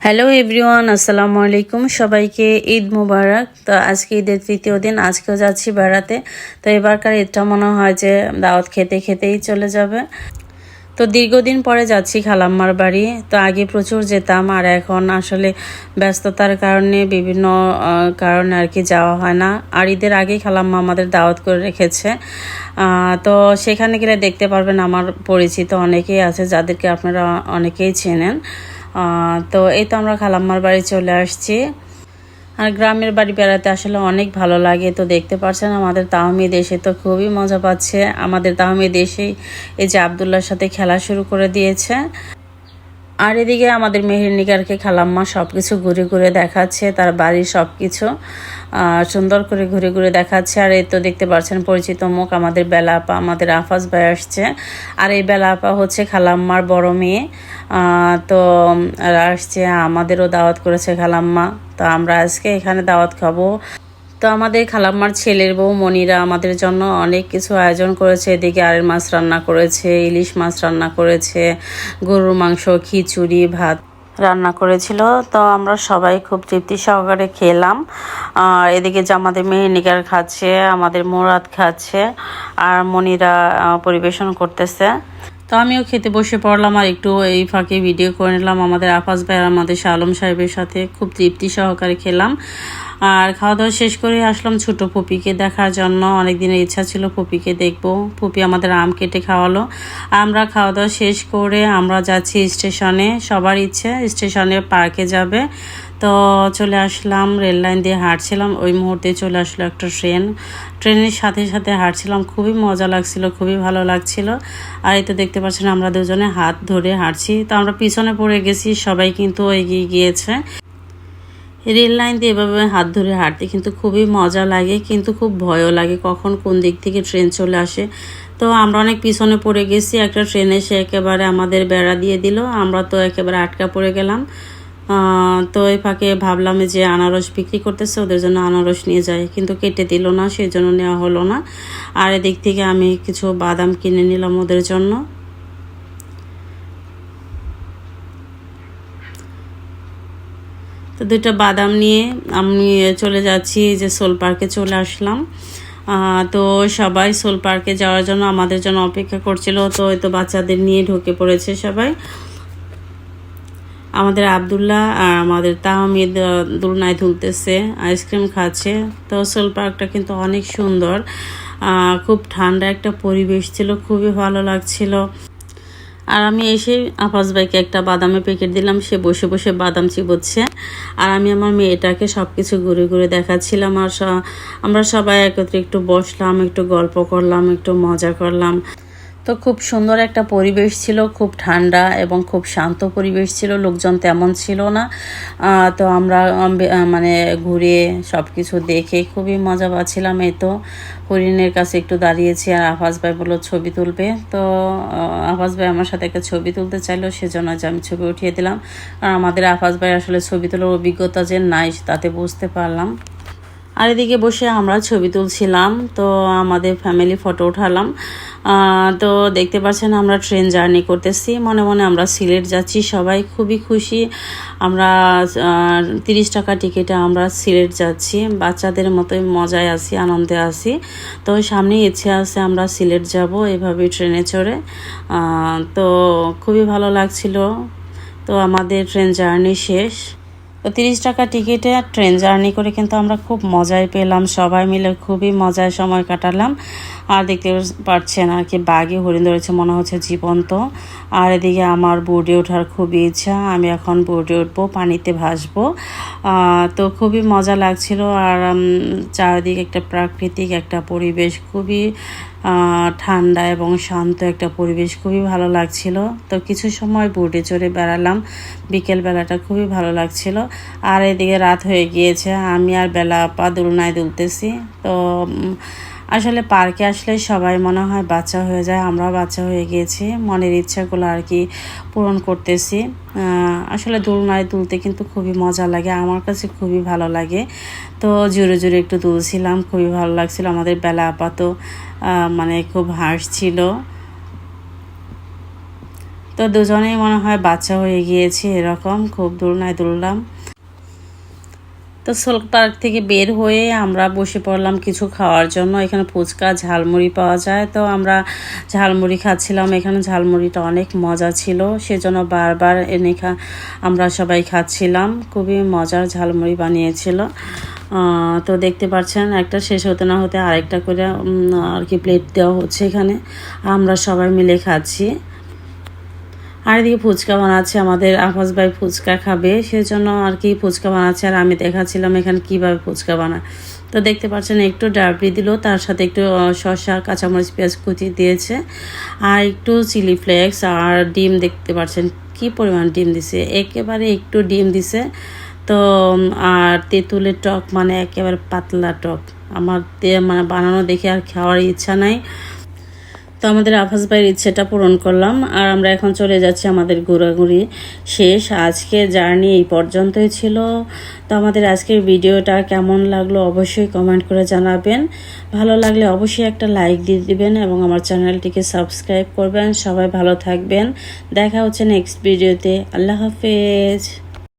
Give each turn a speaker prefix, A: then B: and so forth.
A: Hello everyone, আসসালামু আলাইকুম। সবাইকে ঈদ মুবারক। তো আজকে ঈদের তৃতীয় দিন, আজকেও যাচ্ছি বেড়াতে। তো এবারকার ঈদটা মনে হয় যে দাওয়াত খেতে খেতেই চলে যাবে। তো দীর্ঘদিন পরে যাচ্ছি খালাম্মার বাড়ি। তো আগে প্রচুর যেতাম, আর এখন আসলে ব্যস্ততার কারণে বিভিন্ন কারণে আর কি যাওয়া হয় না। আর ঈদের আগেই খালাম্মা আমাদের দাওয়াত করে রেখেছে। তো সেখানে গেলে দেখতে পারবেন আমার পরিচিত অনেকেই আছে, যাদেরকে আপনারা অনেকেই চেনেন। তো এই তো আমরা খালাম্মার বাড়ি চলে আসছি। আর গ্রামের বাড়ি বেড়াতে আসলে অনেক ভালো লাগে। তো দেখতে পাচ্ছেন আমাদের তাহমিদ এসে তো খুবই মজা পাচ্ছে। আমাদের তাহমিদ এসেই এই যে আবদুল্লার সাথে খেলা শুরু করে দিয়েছে। আর এদিকে আমাদের মেহেরনিগারকে খালাম্মা সব কিছু ঘুরে ঘুরে দেখাচ্ছে, তার বাড়ির সব কিছু সুন্দর করে ঘুরে ঘুরে দেখাচ্ছে। আর এই তো দেখতে পাচ্ছেন পরিচিত মুখ আমাদের বেলা আপা, আমাদের আফাজ ভাই আসছে। আর এই বেলা আপা হচ্ছে খালাম্মার বড় মেয়ে। তো আসছে, আমাদেরও দাওয়াত করেছে খালাম্মা। তো আমরা আজকে এখানে দাওয়াত খাবো। তো আমাদের খালাম্মার ছেলের বউ মনিরা আমাদের জন্য অনেক কিছু আয়োজন করেছে। এদিকে আরের মাছ রান্না করেছে, ইলিশ মাছ রান্না করেছে, গরুর মাংস, খিচুড়ি, ভাত রান্না করেছিল। তো আমরা সবাই খুব তৃপ্তি সহকারে খেলাম। আর এদিকে যে আমাদের মেহেরনিগার খাচ্ছে, আমাদের মুরাদ খাচ্ছে, আর মনিরা পরিবেশন করতেছে। তো আমিও খেতে বসে পড়লাম, আর একটু এই ফাঁকে ভিডিও করে নিলাম আমাদের আফাজ ভাই আর আমাদের শালম সাহেবের সাথে। খুব তৃপ্তি সহকারে খেলাম। আর খাওয়া দাওয়া শেষ করে আসলাম ছোট ফুপিকে দেখার জন্য। অনেক দিনের ইচ্ছা ছিল ফুপিকে দেখবো। ফুপি আমাদের আম কেটে খাওয়ালো। আমরা খাওয়া দাওয়া শেষ করে আমরা যাচ্ছি স্টেশনে। সবার ইচ্ছে স্টেশনে পার্কে যাবে। তো চলে আসলাম, রেল লাইন দিয়ে হাঁটছিলাম, ওই মুহূর্তে চলে আসলো একটা ট্রেনের সাথে সাথে হাঁটছিলাম। খুবই মজা লাগছিল, খুবই ভালো লাগছিল। আর এই তো দেখতে পাচ্ছেন আমরা দুজনে হাত ধরে হাঁটছি। তো আমরা পিছনে পড়ে গেছি, সবাই কিন্তু এগিয়ে গিয়েছে। রেল লাইন দিয়ে এভাবে হাত ধরে হাঁটতে কিন্তু খুবই মজা লাগে, কিন্তু খুব ভয়ও লাগে কখন কোন দিক থেকে ট্রেন চলে আসে। তো আমরা অনেক পিছনে পড়ে গেছি। একটা ট্রেন এসে একেবারে আমাদের বেড়া দিয়ে দিল, আমরা তো একেবারে আটকা পড়ে গেলাম। তো এই ফাঁকে ভাবলাম যে আনারস বিক্রি করতেছে, ওদের জন্য আনারস নিয়ে যায়, কিন্তু কেটে দিল না, সেই জন্য নেওয়া হলো না। আর এদিক থেকে আমি কিছু বাদাম কিনে নিলাম ওদের জন্য। তো দুইটা বাদাম নিয়ে আমি চলে যাচ্ছি, যে সোল পার্কে চলে আসলাম। তো সবাই সোল পার্কে যাওয়ার জন্য আমাদের জন্য অপেক্ষা করছিল। তো এই তো বাচ্চাদের নিয়ে ঢুকে পড়েছে সবাই। আমাদের আবদুল্লাহ আর আমাদের তাহমিদ দোলনায় দুলতেছে, আইসক্রিম খাচ্ছে। তো সোল পার্কটা কিন্তু অনেক সুন্দর, খুব ঠান্ডা একটা পরিবেশ ছিল, খুবই ভালো লাগছিল। আর আমি এসে আফাজ ভাইকে একটা বাদামের প্যাকেট দিলাম, সে বসে বসে বাদাম চিবোচ্ছে। আর আমি আমার মেয়েটাকে সব কিছু ঘুরে ঘুরে দেখাচ্ছিলাম। আর আমরা সবাই একত্রে একটু বসলাম, একটু গল্প করলাম, একটু মজা করলাম। তো খুব সুন্দর একটা পরিবেশ ছিল, খুব ঠান্ডা এবং খুব শান্ত পরিবেশ ছিল, লোকজন তেমন ছিল না। তো আমরা মানে ঘুরে সব কিছু দেখে খুবই মজা পাচ্ছিলাম। এই তো হরিণের কাছে একটু দাঁড়িয়েছি, আর আফাজ ভাই বললো ছবি তুলবে। তো আফাজ ভাই আমার সাথে একটা ছবি তুলতে চাইলো, সেজন্য যে আমি ছবি উঠিয়ে দিলাম। আর আমাদের আফাজ ভাই আসলে ছবি তোলার অভিজ্ঞতা যে নাই তাতে বুঝতে পারলাম। আর এদিকে বসে আমরা ছবি তুলছিলাম, তো আমাদের ফ্যামিলি ফটো উঠালাম। তো দেখতে পাচ্ছেন আমরা ট্রেন জার্নি করতেছি, মনে মনে আমরা সিলেট যাচ্ছি, সবাই খুবই খুশি। আমরা 30 টাকা টিকিটে আমরা সিলেট যাচ্ছি, বাচ্চাদের মতোই মজায় আছি, আনন্দে আছি। তো সামনেই ইচ্ছে আছে আমরা সিলেট যাব এভাবে ট্রেনে চড়ে। তো খুবই ভালো লাগছিল। তো আমাদের ট্রেন জার্নি শেষ। তো 30 টাকা টিকিটে ট্রেন জার্নি করে কিন্তু আমরা খুব মজাই পেলাম, সবাই মিলে খুবই মজায় সময় কাটালাম। আর দেখতে পাচ্ছেন আর কি বাঘে হরিণ ধরেছে, মনে হচ্ছে জীবন্ত। আর এদিকে আমার বোর্ডে ওঠার খুবই ইচ্ছা, আমি এখন বোর্ডে উঠবো, পানিতে ভাসবো। তো খুবই মজা লাগছিল। আর চারিদিকে একটা প্রাকৃতিক একটা পরিবেশ, খুবই ঠান্ডা এবং শান্ত একটা পরিবেশ, খুবই ভালো লাগছিল। তো কিছু সময় বোটে চড়ে বেড়ালাম, বিকেলবেলাটা খুবই ভালো লাগছিল। আর এদিকে রাত হয়ে গিয়েছে, আমি আর বেলা আপা দোলনায় দুলতেছি। তো আসলে পার্কে আসলে সবাই মনে হয় বাচ্চা হয়ে যায়, আমরাও বাচ্চা হয়ে গিয়েছি, মনের ইচ্ছাগুলো আর কি পূরণ করতেছি। আসলে দোলনায় দুলতে কিন্তু খুবই মজা লাগে, আমার কাছে খুবই ভালো লাগে। তো জোরে জোরে একটু দুলছিলাম, খুবই ভালো লাগছিল। আমাদের বেলা আপা তো মানে খুব হাসছিল। তো দুজনেই মনে হয় বাচ্চা হয়ে গিয়েছে, এরকম খুব দোলনায় দুললাম। তো সোল পার্ক থেকে বের হয়ে আমরা বসে পড়লাম কিছু খাওয়ার জন্য। এখানে ফুচকা ঝালমুড়ি পাওয়া যায়, তো আমরা ঝালমুড়ি খাচ্ছিলাম। এখানে ঝালমুড়িটা অনেক মজা ছিল, সেজন্য বারবার এনে আমরা সবাই খাচ্ছিলাম। খুবই মজার ঝালমুড়ি বানিয়েছিল। তো দেখতে পাচ্ছেন একটা শেষ হতে না হতে আরেকটা করে আর কি প্লেট দেওয়া হচ্ছে এখানে, আমরা সবাই মিলে খাচ্ছি। আর এদিকে ফুচকা বানাচ্ছে, আমাদের আফাজ ভাই ফুচকা খাবে, সেজন্য আর কি ফুচকা বানাচ্ছে। আর আমি দেখাচ্ছিলাম এখানে কিভাবে ফুচকা বানায়। তো দেখতে পাচ্ছেন একটু ডাবরি দিল, তার সাথে একটু শসা, কাঁচামরিচ, পেঁয়াজ কুচি দিয়েছে, আর একটু চিলি ফ্লেক্স আর ডিম। দেখতে পাচ্ছেন কি পরিমাণ ডিম দিছে, একেবারে একটু ডিম দিছে। তো আর তেঁতুলের টক, মানে একেবারে পাতলা টক। আমার মানে বানানো দেখে আর খাওয়ার ইচ্ছা নাই। তো আমাদের আফাজ ভাইয়ের ইচ্ছেটা পূরণ করলাম, আর আমরা এখন চলে যাচ্ছি। আমাদের ঘোরাঘুরি শেষ, আজকে জার্নি এই পর্যন্তই ছিল। তো আমাদের আজকের ভিডিওটা কেমন লাগলো অবশ্যই কমেন্ট করে জানাবেন। ভালো লাগলে অবশ্যই একটা লাইক দিয়ে দিবেন এবং আমার চ্যানেলটিকে সাবস্ক্রাইব করবেন। সবাই ভালো থাকবেন, দেখা হচ্ছে নেক্সট ভিডিওতে। আল্লাহ হাফেজ।